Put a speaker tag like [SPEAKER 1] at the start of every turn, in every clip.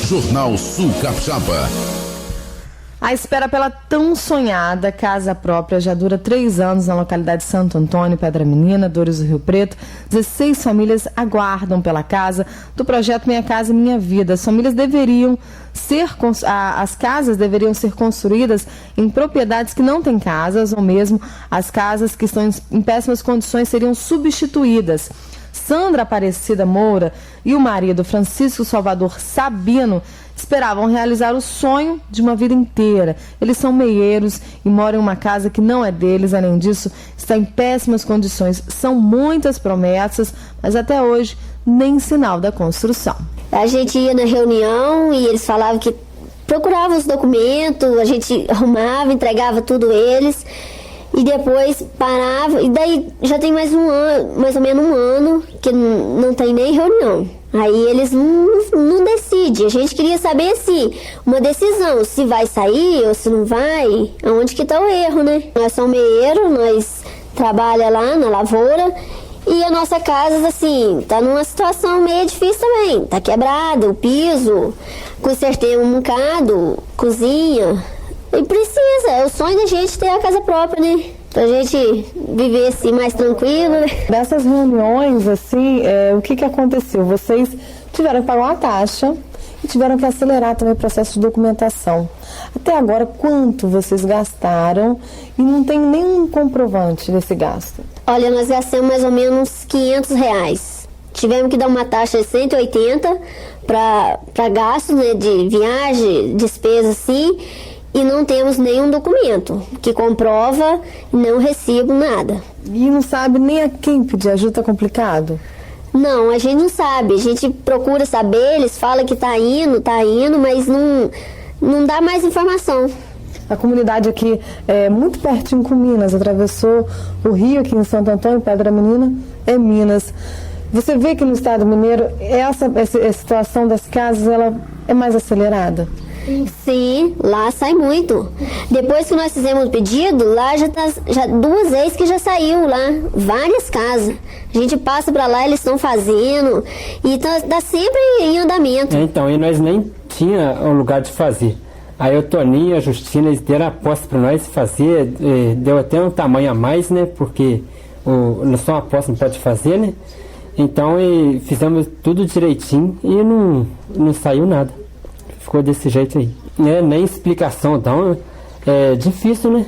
[SPEAKER 1] Jornal Sul Capixaba.
[SPEAKER 2] A espera pela tão sonhada casa própria já dura 3 anos na localidade de Santo Antônio, Pedra Menina, Dores do Rio Preto. 16 famílias aguardam pela casa do projeto Minha Casa Minha Vida. As famílias as casas deveriam ser construídas em propriedades que não têm casas, ou mesmo as casas que estão em péssimas condições seriam substituídas. Sandra Aparecida Moura e o marido Francisco Salvador Sabino esperavam realizar o sonho de uma vida inteira. Eles são meieiros e moram em uma casa que não é deles. Além disso, está em péssimas condições. São muitas promessas, mas até hoje nem sinal da construção.
[SPEAKER 3] A gente ia na reunião e eles falavam que procuravam os documentos, a gente arrumava, entregava tudo eles. E depois parava, e daí já tem mais ou menos um ano, que não tem nem reunião. Aí eles não decidem. A gente queria saber uma decisão, se vai sair ou se não vai, aonde que está o erro, né? Nós somos meieiros, nós trabalhamos lá na lavoura, e a nossa casa, assim, tá numa situação meio difícil também. Tá quebrado, o piso, consertei um bocado, cozinha. E precisa, é o sonho da gente ter a casa própria, né? Pra gente viver assim mais tranquilo, né?
[SPEAKER 2] Dessas reuniões, assim, o que aconteceu? Vocês tiveram que pagar uma taxa e tiveram que acelerar também o processo de documentação. Até agora, quanto vocês gastaram e não tem nenhum comprovante desse gasto?
[SPEAKER 3] Olha, nós gastamos mais ou menos R$500. Tivemos que dar uma taxa de 180 para gastos, né, de viagem, despesa assim. E não temos nenhum documento que comprova, não recebo nada.
[SPEAKER 2] E não sabe nem a quem pedir ajuda, complicado?
[SPEAKER 3] Não, a gente não sabe. A gente procura saber, eles falam que tá indo, mas não dá mais informação.
[SPEAKER 2] A comunidade aqui é muito pertinho com Minas, atravessou o rio aqui em Santo Antônio, Pedra Menina, é Minas. Você vê que no estado mineiro, essa situação das casas, ela é mais acelerada?
[SPEAKER 3] Sim, lá sai muito. Depois que nós fizemos o pedido, lá já 2 vezes que já saiu lá, várias casas. A gente passa pra lá, eles estão fazendo, e tá sempre em andamento.
[SPEAKER 4] Então, e nós nem tinha um lugar de fazer. Aí o Toninho e a Justina, eles deram a aposta pra nós fazer, deu até um tamanho a mais, né, porque só uma aposta não pode fazer, né. Então, fizemos tudo direitinho e não saiu nada. Ficou desse jeito aí. Nem explicação, então, é difícil, né?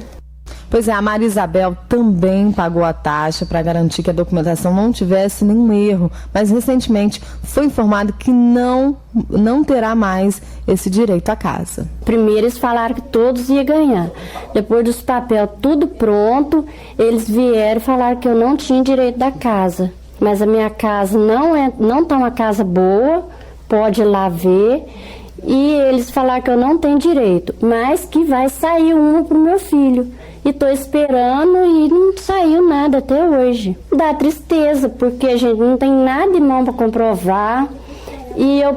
[SPEAKER 2] Pois é, a Maria Isabel também pagou a taxa para garantir que a documentação não tivesse nenhum erro, mas recentemente foi informado que não terá mais esse direito à casa.
[SPEAKER 5] Primeiro eles falaram que todos iam ganhar. Depois dos papéis tudo pronto, eles vieram e falaram que eu não tinha direito da casa. Mas a minha casa não tá uma casa boa, pode ir lá ver. E eles falaram que eu não tenho direito, mas que vai sair uma pro meu filho. E tô esperando e não saiu nada até hoje. Dá tristeza, porque a gente não tem nada em mão para comprovar. E eu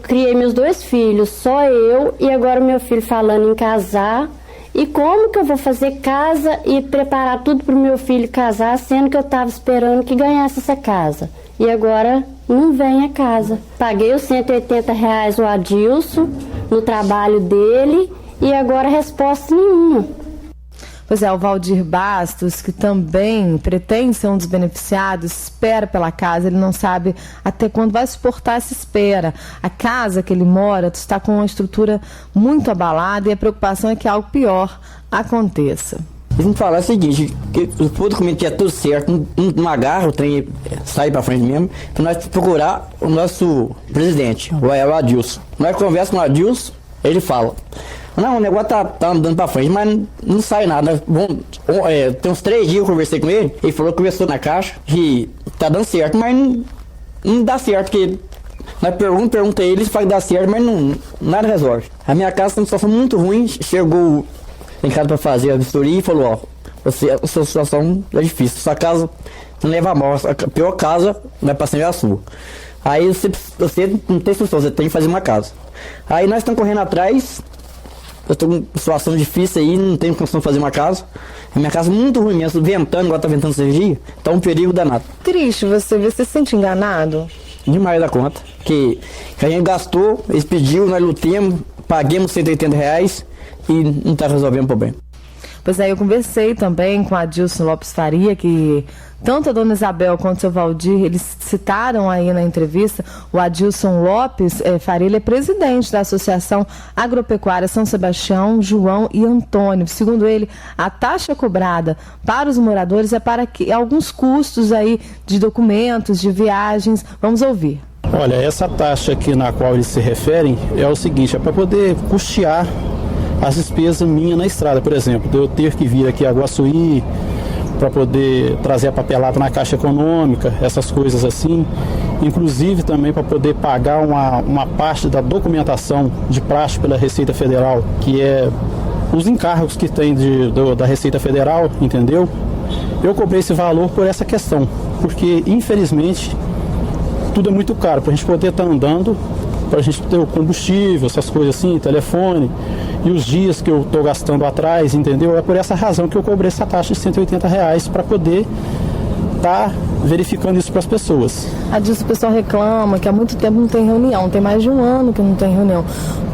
[SPEAKER 5] criei meus 2 filhos, só eu, e agora meu filho falando em casar. E como que eu vou fazer casa e preparar tudo pro meu filho casar, sendo que eu tava esperando que ganhasse essa casa? E agora não vem a casa. Paguei os R$180 o Adilson no trabalho dele e agora resposta nenhuma.
[SPEAKER 2] Pois é, o Valdir Bastos, que também pretende ser um dos beneficiados, espera pela casa, ele não sabe até quando vai suportar essa espera. A casa que ele mora está com uma estrutura muito abalada e a preocupação é que algo pior aconteça.
[SPEAKER 6] Eles me falaram o seguinte, que o documento tinha tudo certo, não agarra, o trem sai pra frente mesmo, então nós procurar o nosso presidente, o Adilson. Nós conversamos com o Adilson, ele fala, não, o negócio tá andando pra frente, mas não sai nada. Tem uns 3 dias que eu conversei com ele falou que conversou na caixa, que tá dando certo, mas não dá certo, porque nós pergunta a eles, fala que dá certo, mas nada resolve. A minha casa tem uma situação muito ruim, chegou em casa para fazer a vistoria e falou, a sua situação é difícil, sua casa não leva a mal, a pior casa vai passar é a sua. Aí você não tem solução, você tem que fazer uma casa. Aí nós estamos correndo atrás, eu estou com uma situação difícil aí, não tenho condição de fazer uma casa. A minha casa é muito ruim mesmo, ventando, agora tá ventando esses dias, tá um perigo danado.
[SPEAKER 2] Triste, você se sente enganado?
[SPEAKER 6] Demais da conta. que a gente gastou, eles pediram, nós lutemos, paguemos R$180 e não está resolvendo o problema.
[SPEAKER 2] Pois é, eu conversei também com a Adilson Lopes Faria, que tanto a dona Isabel quanto o seu Valdir, eles citaram aí na entrevista. O Adilson Lopes Faria, ele é presidente da Associação Agropecuária São Sebastião, João e Antônio. Segundo ele, a taxa cobrada para os moradores é para alguns custos aí de documentos, de viagens. Vamos ouvir.
[SPEAKER 7] Olha, essa taxa aqui na qual eles se referem é o seguinte, é para poder custear as despesas minhas na estrada, por exemplo, de eu ter que vir aqui a Guaçuí para poder trazer a papelada na Caixa Econômica, essas coisas assim, inclusive também para poder pagar uma parte da documentação de praxe pela Receita Federal, que é os encargos que tem da Receita Federal, entendeu? Eu cobrei esse valor por essa questão, porque infelizmente tudo é muito caro para a gente poder estar andando, para a gente ter o combustível, essas coisas assim, telefone, e os dias que eu estou gastando atrás, entendeu? É por essa razão que eu cobrei essa taxa de R$180 para poder estar verificando isso para as pessoas.
[SPEAKER 2] Adilson, o pessoal reclama que há muito tempo não tem reunião, tem mais de um ano que não tem reunião.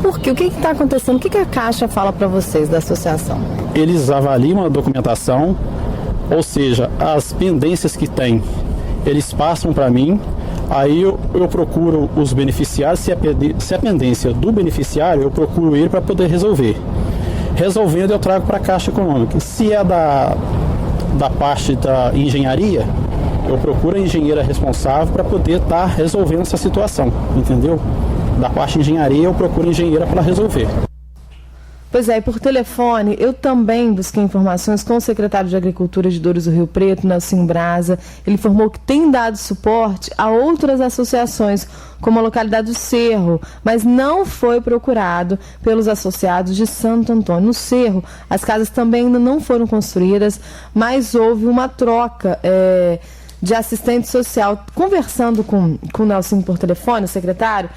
[SPEAKER 2] Por quê? O que está acontecendo? O que a Caixa fala para vocês da associação?
[SPEAKER 7] Eles avaliam a documentação, ou seja, as pendências que tem, eles passam para mim. Aí eu procuro os beneficiários, se a pendência do beneficiário, eu procuro ele para poder resolver. Resolvendo, eu trago para a Caixa Econômica. Se é da parte da engenharia, eu procuro a engenheira responsável para poder estar resolvendo essa situação, entendeu? Da parte de engenharia, eu procuro a engenheira para resolver.
[SPEAKER 2] Pois é, e por telefone, eu também busquei informações com o secretário de Agricultura de Dores do Rio Preto, Nelson Braza. Ele informou que tem dado suporte a outras associações, como a localidade do Cerro, mas não foi procurado pelos associados de Santo Antônio. No Cerro, as casas também ainda não foram construídas, mas houve uma troca de assistente social. Conversando com o Nelson por telefone, o secretário,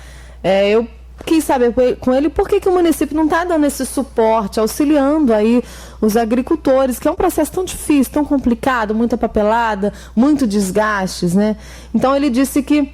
[SPEAKER 2] eu quis saber com ele por que o município não está dando esse suporte, auxiliando aí os agricultores, que é um processo tão difícil, tão complicado, muita papelada, muito desgastes, né? Então ele disse que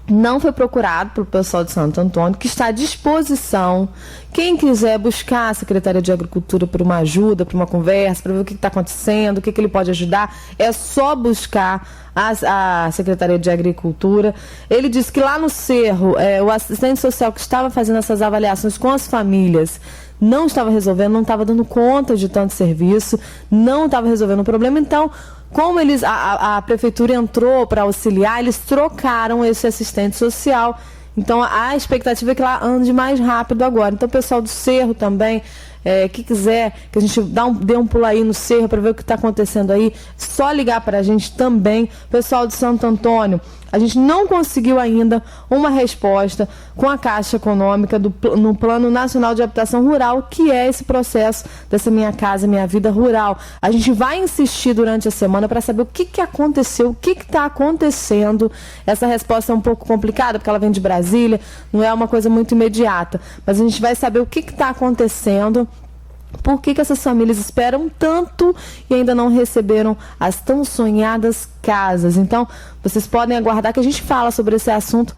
[SPEAKER 2] não foi procurado pelo pessoal de Santo Antônio, que está à disposição. Quem quiser buscar a Secretaria de Agricultura por uma ajuda, por uma conversa, para ver o que está acontecendo, o que ele pode ajudar, é só buscar a Secretaria de Agricultura. Ele disse que lá no Cerro, o assistente social que estava fazendo essas avaliações com as famílias não estava resolvendo, não estava dando conta de tanto serviço, não estava resolvendo o problema. Então, como a prefeitura entrou para auxiliar, eles trocaram esse assistente social. Então, a expectativa é que lá ande mais rápido agora. Então, o pessoal do Cerro também, que quiser que a gente dê um pulo aí no Cerro para ver o que está acontecendo aí, só ligar para a gente também. Pessoal de Santo Antônio, a gente não conseguiu ainda uma resposta com a Caixa Econômica no Plano Nacional de Habitação Rural, que é esse processo dessa Minha Casa Minha Vida Rural. A gente vai insistir durante a semana para saber o que aconteceu, o que está acontecendo. Essa resposta é um pouco complicada, porque ela vem de Brasília, não é uma coisa muito imediata, mas a gente vai saber o que está acontecendo. Por que essas famílias esperam tanto e ainda não receberam as tão sonhadas casas? Então, vocês podem aguardar que a gente fala sobre esse assunto